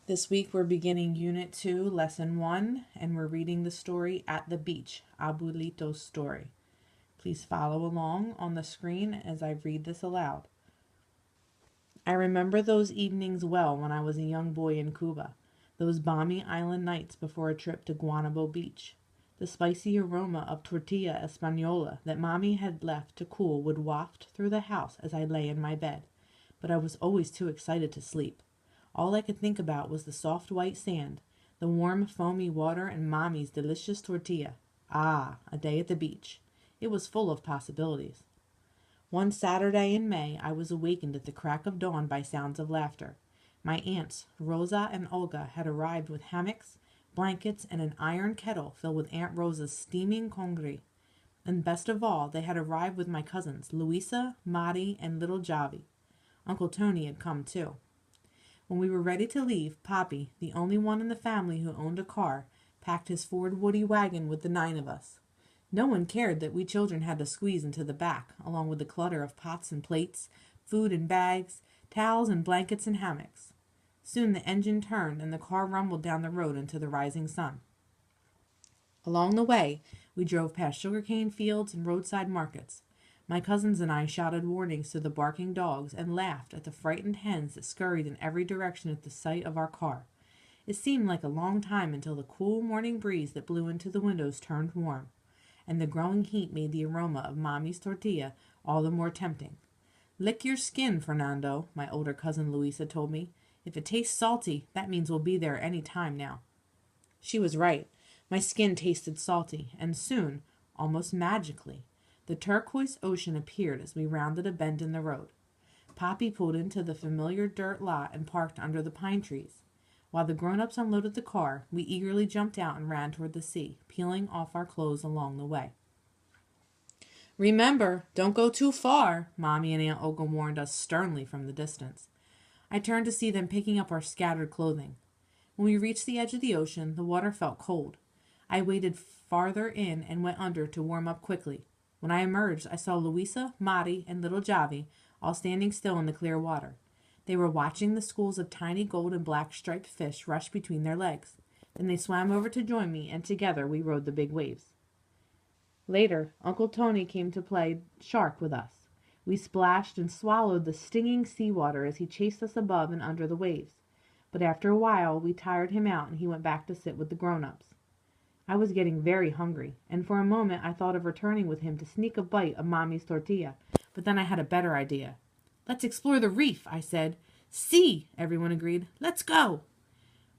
This week we're beginning Unit 2, Lesson 1, and we're reading the story At the Beach, Abuelito's Story. Please follow along on the screen as I read this aloud. I remember those evenings well when I was a young boy in Cuba, those balmy island nights before a trip to Guanabo Beach. The spicy aroma of tortilla española that Mommy had left to cool would waft through the house as I lay in my bed, but I was always too excited to sleep. All I could think about was the soft white sand, the warm foamy water, and Mommy's delicious tortilla. Ah, a day at the beach. It was full of possibilities. One Saturday in May I was awakened at the crack of dawn by sounds of laughter. My aunts, Rosa and Olga, had arrived with hammocks, blankets, and an iron kettle filled with Aunt Rosa's steaming congri. And best of all, they had arrived with my cousins, Luisa, Mari, and little Javi. Uncle Tony had come too. When we were ready to leave, Papi, the only one in the family who owned a car, packed his Ford Woody wagon with the 9 of us. No one cared that we children had to squeeze into the back, along with the clutter of pots and plates, food and bags, towels and blankets and hammocks. Soon the engine turned and the car rumbled down the road into the rising sun. Along the way, we drove past sugarcane fields and roadside markets. My cousins and I shouted warnings to the barking dogs and laughed at the frightened hens that scurried in every direction at the sight of our car. It seemed like a long time until the cool morning breeze that blew into the windows turned warm, and the growing heat made the aroma of Mommy's tortilla all the more tempting. "Lick your skin, Fernando," my older cousin Luisa told me. "If it tastes salty, that means we'll be there any time now." She was right. My skin tasted salty, and soon, almost magically, the turquoise ocean appeared as we rounded a bend in the road. Papi pulled into the familiar dirt lot and parked under the pine trees. While the grown-ups unloaded the car, we eagerly jumped out and ran toward the sea, peeling off our clothes along the way. "Remember, don't go too far," Mommy and Aunt Olga warned us sternly from the distance. I turned to see them picking up our scattered clothing. When we reached the edge of the ocean, the water felt cold. I waded farther in and went under to warm up quickly. When I emerged, I saw Luisa, Mari, and little Javi all standing still in the clear water. They were watching the schools of tiny gold and black striped fish rush between their legs. Then they swam over to join me, and together we rode the big waves. Later, Uncle Tony came to play shark with us. We splashed and swallowed the stinging seawater as he chased us above and under the waves. But after a while, we tired him out, and he went back to sit with the grown-ups. I was getting very hungry, and for a moment I thought of returning with him to sneak a bite of Mommy's tortilla, but then I had a better idea. "Let's explore the reef," I said. "See," everyone agreed. "Let's go."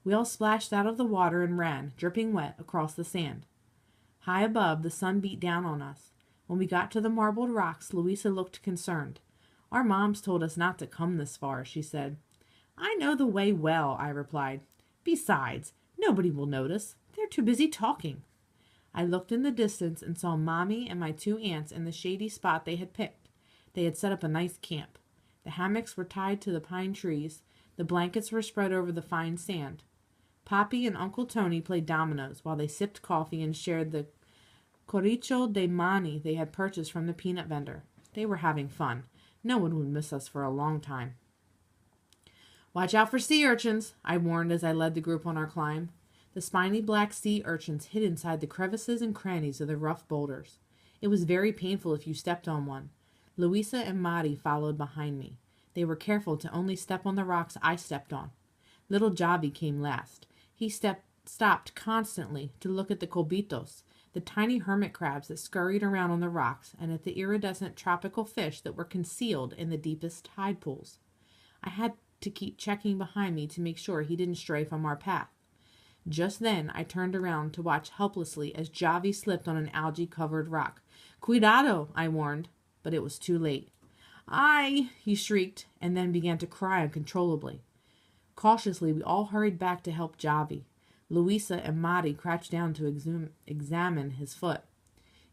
We all splashed out of the water and ran, dripping wet, across the sand. High above, the sun beat down on us. When we got to the marbled rocks, Louisa looked concerned. "Our moms told us not to come this far," she said. "I know the way well," I replied. "Besides, nobody will notice. They're too busy talking." I looked in the distance and saw Mommy and my 2 aunts in the shady spot they had picked. They had set up a nice camp. The hammocks were tied to the pine trees. The blankets were spread over the fine sand. Papi and Uncle Tony played dominoes while they sipped coffee and shared the coricho de mani they had purchased from the peanut vendor. They were having fun. No one would miss us for a long time. "Watch out for sea urchins," I warned as I led the group on our climb. The spiny black sea urchins hid inside the crevices and crannies of the rough boulders. It was very painful if you stepped on one. Luisa and Mari followed behind me. They were careful to only step on the rocks I stepped on. Little Javi came last. He stopped constantly to look at the colbitos, the tiny hermit crabs that scurried around on the rocks, and at the iridescent tropical fish that were concealed in the deepest tide pools. I had to keep checking behind me to make sure he didn't stray from our path. Just then I turned around to watch helplessly as Javi slipped on an algae-covered rock. "Cuidado," I warned, but it was too late. "Ay!" he shrieked, and then began to cry uncontrollably. Cautiously, we all hurried back to help Javi. Luisa and Mari crouched down to examine his foot.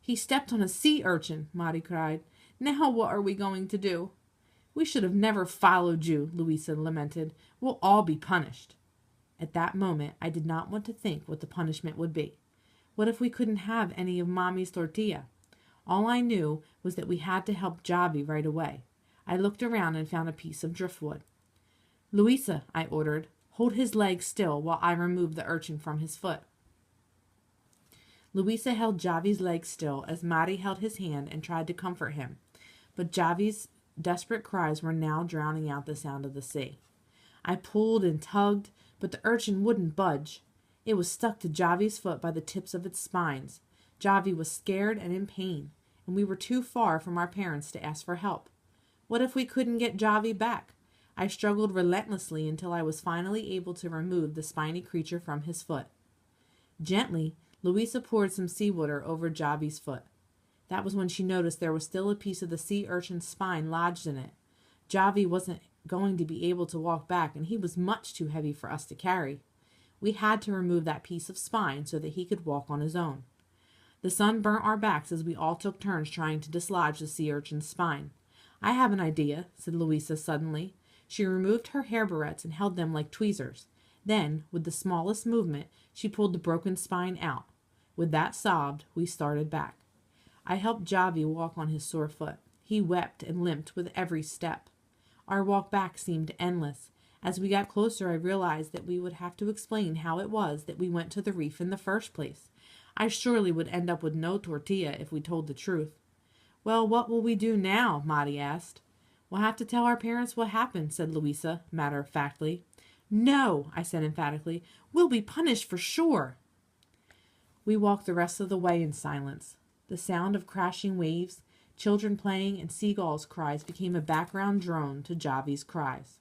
"He stepped on a sea urchin," Mari cried. "Now what are we going to do?" "We should have never followed you," Luisa lamented. "We'll all be punished." At that moment, I did not want to think what the punishment would be. What if we couldn't have any of Mommy's tortilla? All I knew was that we had to help Javi right away. I looked around and found a piece of driftwood. "Luisa," I ordered, Hold his leg still while I remove the urchin from his foot. Louisa held Javi's leg still as Mari held his hand and tried to comfort him, but Javi's desperate cries were now drowning out the sound of the sea. I pulled and tugged, but the urchin wouldn't budge. It was stuck to Javi's foot by the tips of its spines. Javi was scared and in pain, and we were too far from our parents to ask for help. What if we couldn't get Javi back? I struggled relentlessly until I was finally able to remove the spiny creature from his foot. Gently, Louisa poured some seawater over Javi's foot. That was when she noticed there was still a piece of the sea urchin's spine lodged in it. Javi wasn't going to be able to walk back, and he was much too heavy for us to carry. We had to remove that piece of spine so that he could walk on his own. The sun burnt our backs as we all took turns trying to dislodge the sea urchin's spine. I have an idea, said Louisa suddenly. She removed her hair barrettes and held them like tweezers. Then, with the smallest movement, she pulled the broken spine out. With that sobbed, we started back. I helped Javi walk on his sore foot. He wept and limped with every step. Our walk back seemed endless. As we got closer, I realized that we would have to explain how it was that we went to the reef in the first place. I surely would end up with no tortilla if we told the truth. Well, what will we do now? Mari asked. We'll have to tell our parents what happened, said Louisa, matter-of-factly. No, I said emphatically. We'll be punished for sure. We walked the rest of the way in silence. The sound of crashing waves, children playing, and seagulls' cries became a background drone to Javi's cries.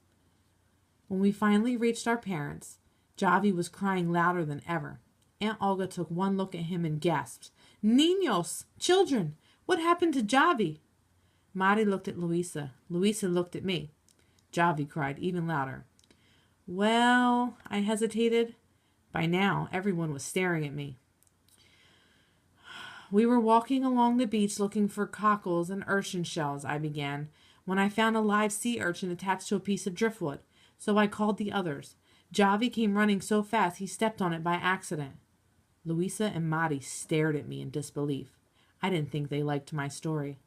When we finally reached our parents, Javi was crying louder than ever. Aunt Olga took one look at him and gasped, Niños! Children! What happened to Javi? Mari looked at Louisa. Louisa looked at me. Javi cried even louder. Well, I hesitated. By now, everyone was staring at me. We were walking along the beach looking for cockles and urchin shells, I began, when I found a live sea urchin attached to a piece of driftwood, so I called the others. Javi came running so fast he stepped on it by accident. Louisa and Mari stared at me in disbelief. I didn't think they liked my story.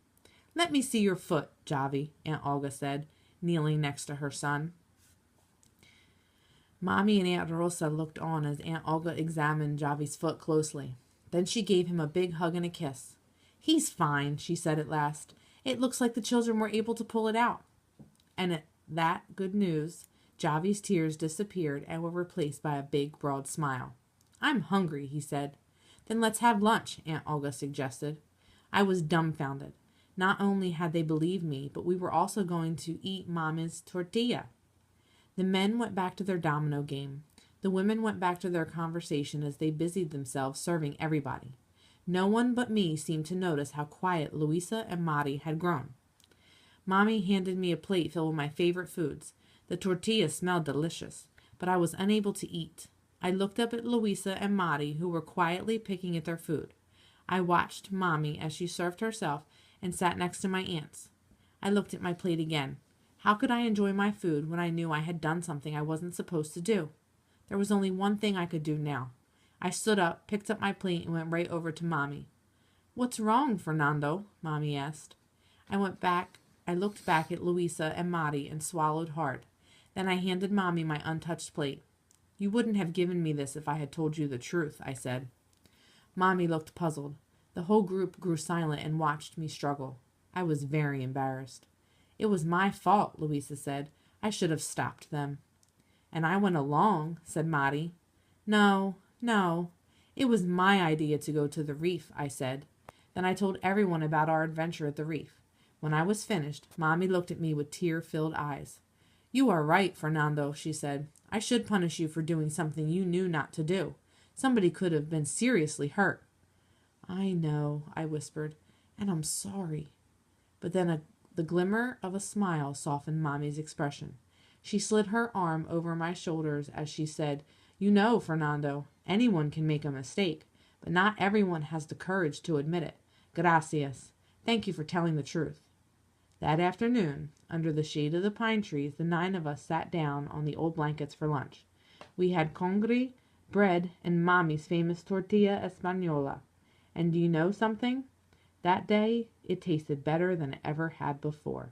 Let me see your foot, Javi, Aunt Olga said, kneeling next to her son. Mommy and Aunt Rosa looked on as Aunt Olga examined Javi's foot closely. Then she gave him a big hug and a kiss. He's fine, she said at last. It looks like the children were able to pull it out. And at that good news, Javi's tears disappeared and were replaced by a big, broad smile. I'm hungry, he said. Then let's have lunch, Aunt Olga suggested. I was dumbfounded. Not only had they believed me, but we were also going to eat Mama's tortilla. The men went back to their domino game. The women went back to their conversation as they busied themselves serving everybody. No one but me seemed to notice how quiet Louisa and Mari had grown. Mommy handed me a plate filled with my favorite foods. The tortilla smelled delicious, but I was unable to eat. I looked up at Louisa and Mari, who were quietly picking at their food. I watched Mommy as she served herself and sat next to my aunts. I looked at my plate again. How could I enjoy my food when I knew I had done something I wasn't supposed to do? There was only one thing I could do now. I stood up, picked up my plate, and went right over to Mommy. What's wrong, Fernando? Mommy asked. I looked back at Louisa and Mari and swallowed hard. Then I handed Mommy my untouched plate. You wouldn't have given me this if I had told you the truth, I said. Mommy looked puzzled. The whole group grew silent and watched me struggle. I was very embarrassed. It was my fault, Louisa said. I should have stopped them. And I went along, said Mari. No. It was my idea to go to the reef, I said. Then I told everyone about our adventure at the reef. When I was finished, Mommy looked at me with tear-filled eyes. You are right, Fernando, she said. I should punish you for doing something you knew not to do. Somebody could have been seriously hurt. I know, I whispered, and I'm sorry. But then the glimmer of a smile softened Mommy's expression. She slid her arm over my shoulders as she said, You know, Fernando, anyone can make a mistake, but not everyone has the courage to admit it. Gracias. Thank you for telling the truth. That afternoon, under the shade of the pine trees, the 9 of us sat down on the old blankets for lunch. We had congri, bread, and Mommy's famous tortilla española. And do you know something? That day, it tasted better than it ever had before.